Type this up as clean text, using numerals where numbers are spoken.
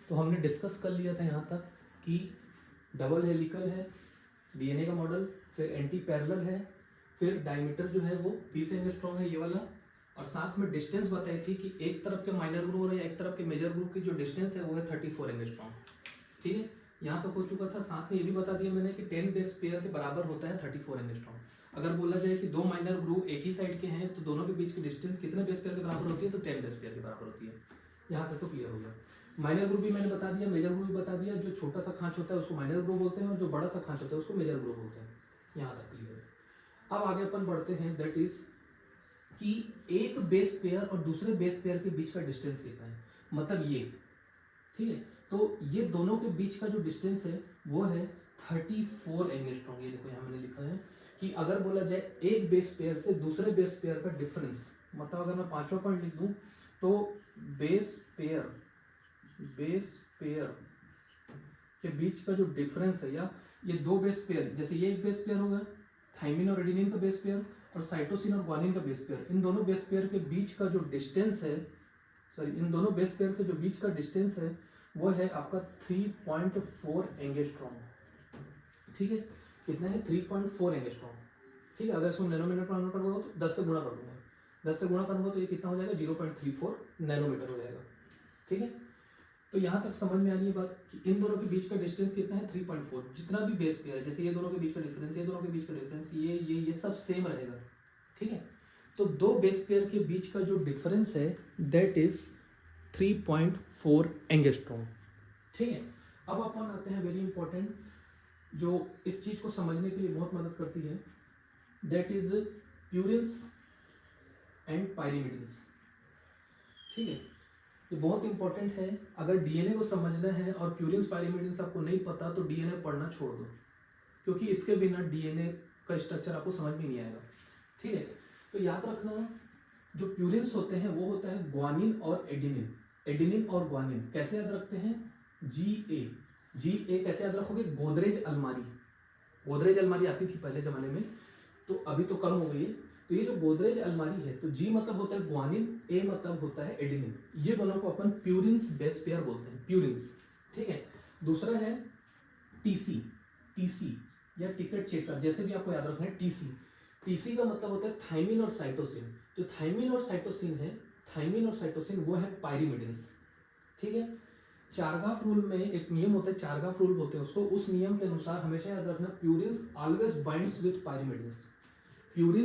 तो हमने डिस्कस कर लिया था यहाँ तक कि डबल हेलिकल है डीएनए का मॉडल, फिर एंटी पैरेलल है, फिर डायमीटर जो है वो 20 एंगस्ट्रॉम है ये वाला, और साथ में डिस्टेंस बताई थी कि एक तरफ के माइनर ग्रुप और एक तरफ के मेजर ग्रुप की जो डिस्टेंस है वो है 34 एंगस्ट्रॉम। ठीक है, यहाँ तक हो चुका था। साथ में ये भी बता दिया मैंने कि 10 बेस पेयर के बराबर होता है 34 एंगस्ट्रॉम। अगर बोला जाए कि दो माइनर ग्रुप एक ही साइड के हैं तो दोनों के बीच की डिस्टेंस कितने बेस पेयर के बराबर होती है, तो 10 बेस पेयर के बराबर होती है। यहाँ तक तो क्लियर हो गया। माइनर ग्रुप भी मैंने बता दिया, मेजर ग्रुप भी बता दिया। जो छोटा सा खांच होता है उसको माइनर ग्रुप बोलते हैं और जो बड़ा सा खांच होता है उसको मेजर ग्रुप बोलते हैं। यहाँ तक क्लियर है। अब आगे अपन बढ़ते हैं, दैट इज कि एक बेस पेयर और दूसरे बेस पेयर के बीच का डिस्टेंस कितना है, मतलब ये। ठीक है, तो ये दोनों के बीच का जो डिस्टेंस है वो है 34 एंगस्ट्रॉम। ये देखो यहाँ मैंने लिखा है कि अगर बोला जाए एक बेस पेयर से दूसरे बेस पेयर का डिफरेंस, मतलब अगर मैं पांचवा पॉइंट लिख दूं तो बेस पेयर के बीच का जो डिफरेंस है, या ये दो बेस पेयर, जैसे ये एक बेस पेयर होगा थाइमिन और एडेनिन का बेस पेयर, और साइटोसिन और ग्वानिन का बेस पेयर, इन दोनों बेस पेयर के बीच का जो डिस्टेंस है, सॉरी इन दोनों बेस पेयर के जो बीच का डिस्टेंस है वो है आपका 3.4 एंगस्ट्रॉम। ठीक है, कितना है 3.4 एंगस्ट्रॉम। ठीक है, अगर इसको नैनोमीटर पर कन्वर्ट करूँगा तो 10 से गुणा कर दूंगा, 10 से गुणा करूँगा तो ये कितना हो जाएगा 0.34 नैनोमीटर हो जाएगा। ठीक है, तो यहाँ तक समझ में आ रही है बात कि इन दोनों के बीच का डिस्टेंस कितना है 3.4। जितना भी बेस पेयर है, जैसे ये दोनों के बीच का डिफरेंस, ये दोनों के बीच का डिफरेंस, ये सब सेम रहेगा। ठीक है, तो दो बेस पेयर के बीच का जो डिफरेंस है दैट इज 3.4 एंगस्ट्रॉम। ठीक है, अब अपन आते हैं वेरी इंपॉर्टेंट, जो इस चीज को समझने के लिए बहुत मदद करती है, that is purines and pyrimidines. ठीक है, ये बहुत इंपॉर्टेंट है। अगर डीएनए को समझना है और प्यूरिन्स पायरिमिडिन्स आपको नहीं पता तो डीएनए पढ़ना छोड़ दो, क्योंकि इसके बिना डीएनए का स्ट्रक्चर आपको समझ में नहीं आएगा। ठीक है, तो याद रखना जो प्यूरिन्स होते हैं वो होता है ग्वानिन और एडेनिन। एडेनिन और ग्वानिन कैसे याद रखते हैं, जी ए कैसे याद रखोगे, गोदरेज अलमारी आती थी पहले जमाने में, तो अभी तो कम हो गई है। तो ये जो गोदरेज अलमारी है, तो जी मतलब होता है ग्वानिन, ए मतलब होता है एडेनिन। ये दोनों को अपन प्यूरिन्स बेस पेयर बोलते हैं, प्यूरिन्स। ठीक है, दूसरा है टीसी या टिकट चेकर, जैसे भी आपको याद रखना है। टीसी का मतलब होता है थाइमिन और साइटोसिन। जो थाइमिन और साइटोसिन वो है पायरिमिडिन्स। ठीक है, चारगाफ रूल में एक नियम होता है, चारगाफ रूल बोलते हैं उसको। उस नियम के अनुसार हमेशा याद रखना purines always binds with pyrimidines. Purine